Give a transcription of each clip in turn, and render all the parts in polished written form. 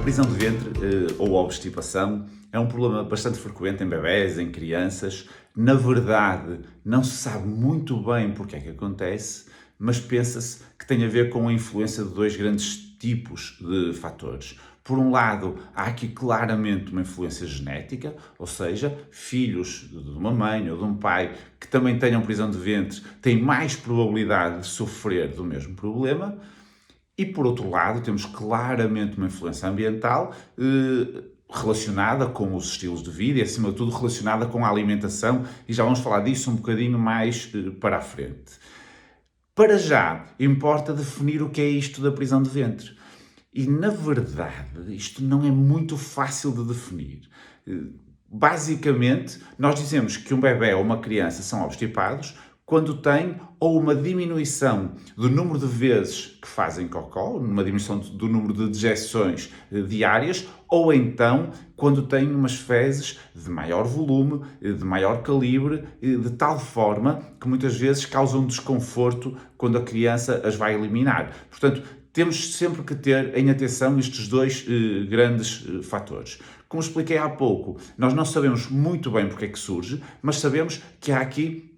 prisão de ventre ou obstipação é um problema bastante frequente em bebés, em crianças. Na verdade, não se sabe muito bem porque é que acontece, mas pensa-se que tem a ver com a influência de dois grandes tipos de fatores. Por um lado, há aqui claramente uma influência genética, ou seja, filhos de uma mãe ou de um pai que também tenham prisão de ventre têm mais probabilidade de sofrer do mesmo problema. E por outro lado, temos claramente uma influência ambiental relacionada com os estilos de vida e, acima de tudo, relacionada com a alimentação, e já vamos falar disso um bocadinho mais para a frente. Para já, importa definir o que é isto da prisão de ventre. E, na verdade, isto não é muito fácil de definir. Basicamente, nós dizemos que um bebé ou uma criança são obstipados quando têm ou uma diminuição do número de vezes que fazem cocó, uma diminuição do número de dejeções diárias, ou então quando têm umas fezes de maior volume, de maior calibre, de tal forma que muitas vezes causam desconforto quando a criança as vai eliminar. Portanto, temos sempre que ter em atenção estes dois grandes fatores. Como expliquei há pouco, nós não sabemos muito bem porque é que surge, mas sabemos que há aqui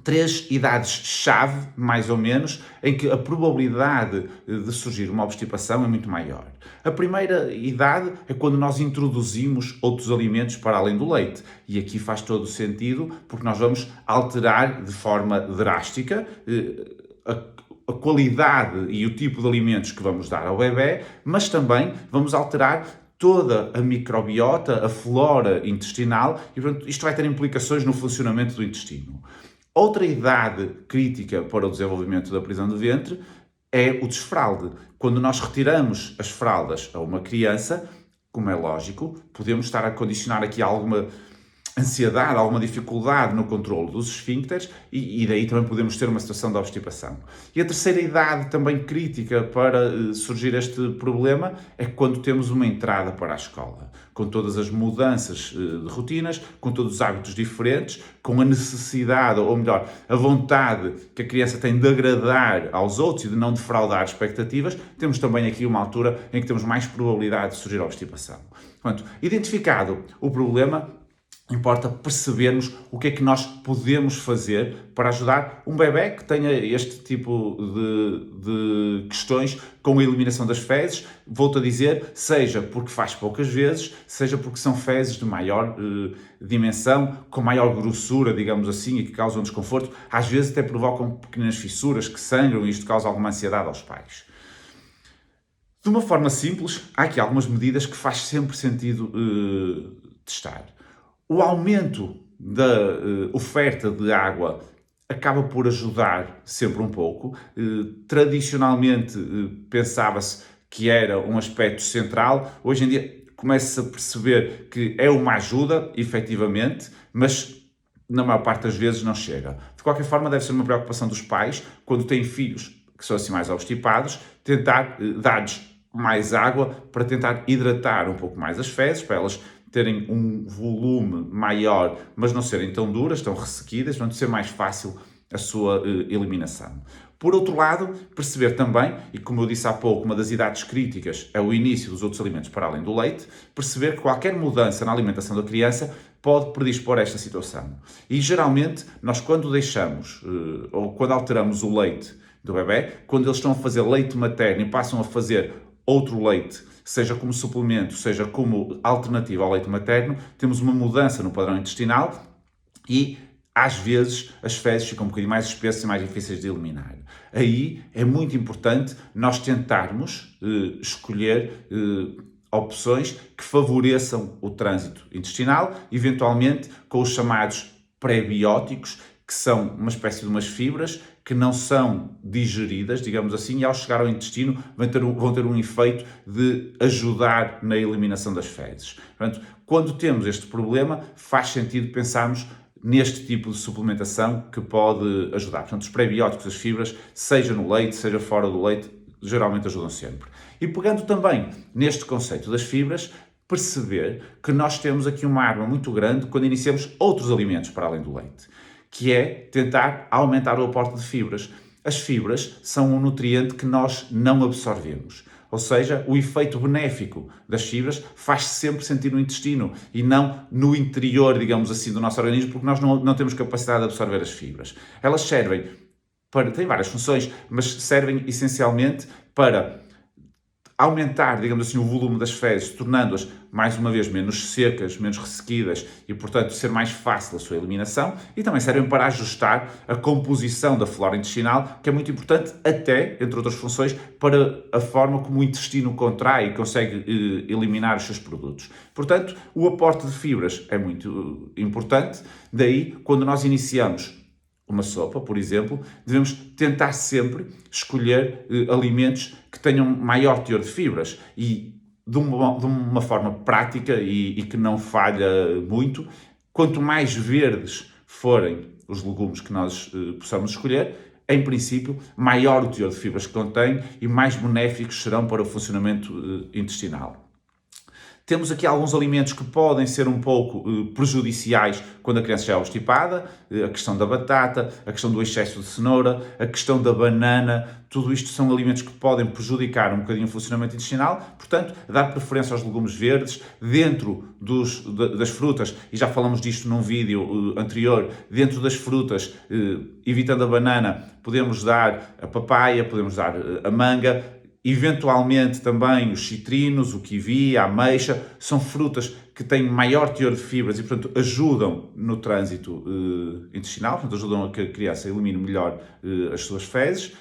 três idades-chave, mais ou menos, em que a probabilidade de surgir uma obstipação é muito maior. A primeira idade é quando nós introduzimos outros alimentos para além do leite. E aqui faz todo o sentido, porque nós vamos alterar de forma drástica a qualidade e o tipo de alimentos que vamos dar ao bebé, mas também vamos alterar toda a microbiota, a flora intestinal, e portanto isto vai ter implicações no funcionamento do intestino. Outra idade crítica para o desenvolvimento da prisão de ventre é o desfralde. Quando nós retiramos as fraldas a uma criança, como é lógico, podemos estar a condicionar aqui alguma ansiedade, alguma dificuldade no controle dos esfíncteres e daí também podemos ter uma situação de obstipação. E a terceira idade também crítica para surgir este problema é quando temos uma entrada para a escola, com todas as mudanças de rotinas, com todos os hábitos diferentes, com a necessidade, ou melhor, a vontade que a criança tem de agradar aos outros e de não defraudar expectativas, temos também aqui uma altura em que temos mais probabilidade de surgir a obstipação. Portanto, identificado o problema, importa percebermos o que é que nós podemos fazer para ajudar um bebé que tenha este tipo de questões com a eliminação das fezes. Volto a dizer, seja porque faz poucas vezes, seja porque são fezes de maior dimensão, com maior grossura, digamos assim, e que causam desconforto. Às vezes até provocam pequenas fissuras que sangram e isto causa alguma ansiedade aos pais. De uma forma simples, há aqui algumas medidas que faz sempre sentido testar. O aumento da oferta de água acaba por ajudar sempre um pouco. Tradicionalmente pensava-se que era um aspecto central. Hoje em dia começa-se a perceber que é uma ajuda, efetivamente, mas na maior parte das vezes não chega. De qualquer forma, deve ser uma preocupação dos pais, quando têm filhos que são assim mais obstipados, tentar dar-lhes mais água para tentar hidratar um pouco mais as fezes, para elas terem um volume maior, mas não serem tão duras, tão ressequidas, portanto ser mais fácil a sua eliminação. Por outro lado, perceber também, e como eu disse há pouco, uma das idades críticas é o início dos outros alimentos para além do leite, perceber que qualquer mudança na alimentação da criança pode predispor a esta situação. E geralmente, nós quando deixamos, ou quando alteramos o leite do bebé, quando eles estão a fazer leite materno e passam a fazer outro leite, seja como suplemento, seja como alternativa ao leite materno, temos uma mudança no padrão intestinal e, às vezes, as fezes ficam um bocadinho mais espessas e mais difíceis de eliminar. Aí é muito importante nós tentarmos escolher opções que favoreçam o trânsito intestinal, eventualmente com os chamados pré-bióticos, que são uma espécie de umas fibras que não são digeridas, digamos assim, e ao chegar ao intestino vão ter um efeito de ajudar na eliminação das fezes. Portanto, quando temos este problema, faz sentido pensarmos neste tipo de suplementação que pode ajudar. Portanto, os pré-bióticos, as fibras, seja no leite, seja fora do leite, geralmente ajudam sempre. E pegando também neste conceito das fibras, perceber que nós temos aqui uma arma muito grande quando iniciamos outros alimentos para além do leite, que é tentar aumentar o aporte de fibras. As fibras são um nutriente que nós não absorvemos. Ou seja, o efeito benéfico das fibras faz-se sempre sentir no intestino e não no interior, digamos assim, do nosso organismo, porque nós não temos capacidade de absorver as fibras. Elas servem têm várias funções, mas servem essencialmente para aumentar, digamos assim, o volume das fezes, tornando-as, mais uma vez, menos secas, menos ressequidas e, portanto, ser mais fácil a sua eliminação, e também servem para ajustar a composição da flora intestinal, que é muito importante até, entre outras funções, para a forma como o intestino contrai e consegue eliminar os seus produtos. Portanto, o aporte de fibras é muito importante, daí, quando nós iniciamos uma sopa, por exemplo, devemos tentar sempre escolher alimentos que tenham maior teor de fibras e de uma forma prática e que não falha muito. Quanto mais verdes forem os legumes que nós possamos escolher, em princípio, maior o teor de fibras que contém e mais benéficos serão para o funcionamento intestinal. Temos aqui alguns alimentos que podem ser um pouco prejudiciais quando a criança já é obstipada, a questão da batata, a questão do excesso de cenoura, a questão da banana, tudo isto são alimentos que podem prejudicar um bocadinho o funcionamento intestinal, portanto, dar preferência aos legumes verdes, dentro das frutas, e já falamos disto num vídeo anterior, dentro das frutas, evitando a banana, podemos dar a papaya, podemos dar a manga, eventualmente também os citrinos, o kiwi, a ameixa, são frutas que têm maior teor de fibras e, portanto, ajudam no trânsito intestinal, portanto, ajudam a que a criança elimine melhor as suas fezes.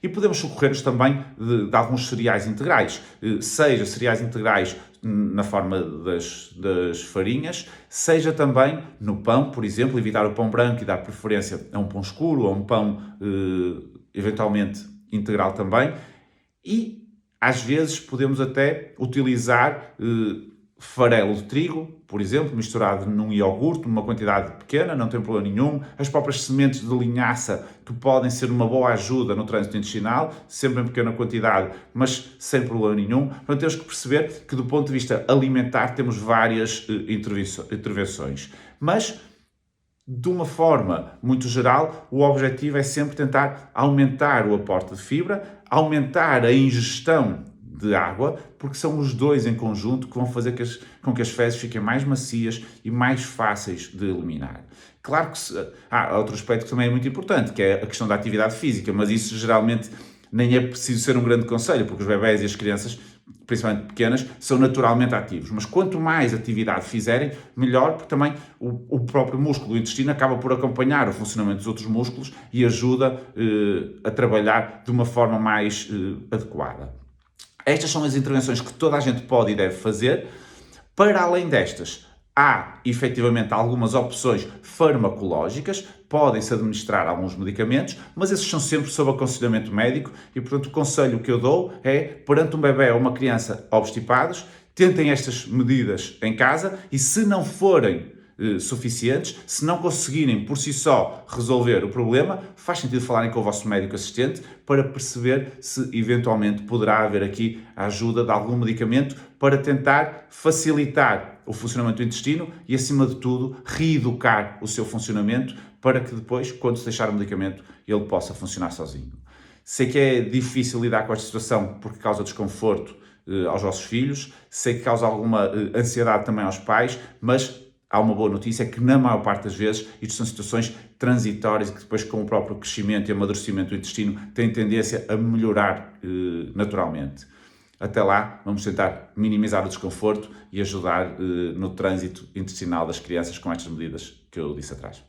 E podemos socorrer-nos também de alguns cereais integrais, seja cereais integrais na forma das farinhas, seja também no pão, por exemplo, evitar o pão branco e dar preferência a um pão escuro, a um pão eventualmente integral também. E, às vezes, podemos até utilizar farelo de trigo, por exemplo, misturado num iogurte, numa quantidade pequena, não tem problema nenhum. As próprias sementes de linhaça, que podem ser uma boa ajuda no trânsito intestinal, sempre em pequena quantidade, mas sem problema nenhum. Portanto, temos que perceber que, do ponto de vista alimentar, temos várias intervenções. Mas, de uma forma muito geral, o objetivo é sempre tentar aumentar o aporte de fibra, aumentar a ingestão de água, porque são os dois em conjunto que vão fazer com que as fezes fiquem mais macias e mais fáceis de eliminar. Claro que há outro aspecto que também é muito importante, que é a questão da atividade física, mas isso geralmente nem é preciso ser um grande conselho, porque os bebés e as crianças, principalmente pequenas, são naturalmente ativos. Mas quanto mais atividade fizerem, melhor, porque também o próprio músculo do intestino acaba por acompanhar o funcionamento dos outros músculos e ajuda a trabalhar de uma forma mais adequada. Estas são as intervenções que toda a gente pode e deve fazer. Para além destas, há efetivamente algumas opções farmacológicas, podem-se administrar alguns medicamentos, mas esses são sempre sob aconselhamento médico e, portanto, o conselho que eu dou é, perante um bebé ou uma criança obstipados, tentem estas medidas em casa e, se não forem suficientes, se não conseguirem por si só resolver o problema, faz sentido falarem com o vosso médico assistente para perceber se eventualmente poderá haver aqui a ajuda de algum medicamento para tentar facilitar o funcionamento do intestino e, acima de tudo, reeducar o seu funcionamento para que depois, quando se deixar o medicamento, ele possa funcionar sozinho. Sei que é difícil lidar com esta situação porque causa desconforto aos vossos filhos, sei que causa alguma ansiedade também aos pais, mas há uma boa notícia, é que na maior parte das vezes isto são situações transitórias e que depois, com o próprio crescimento e amadurecimento do intestino, têm tendência a melhorar naturalmente. Até lá, vamos tentar minimizar o desconforto e ajudar no trânsito intestinal das crianças com estas medidas que eu disse atrás.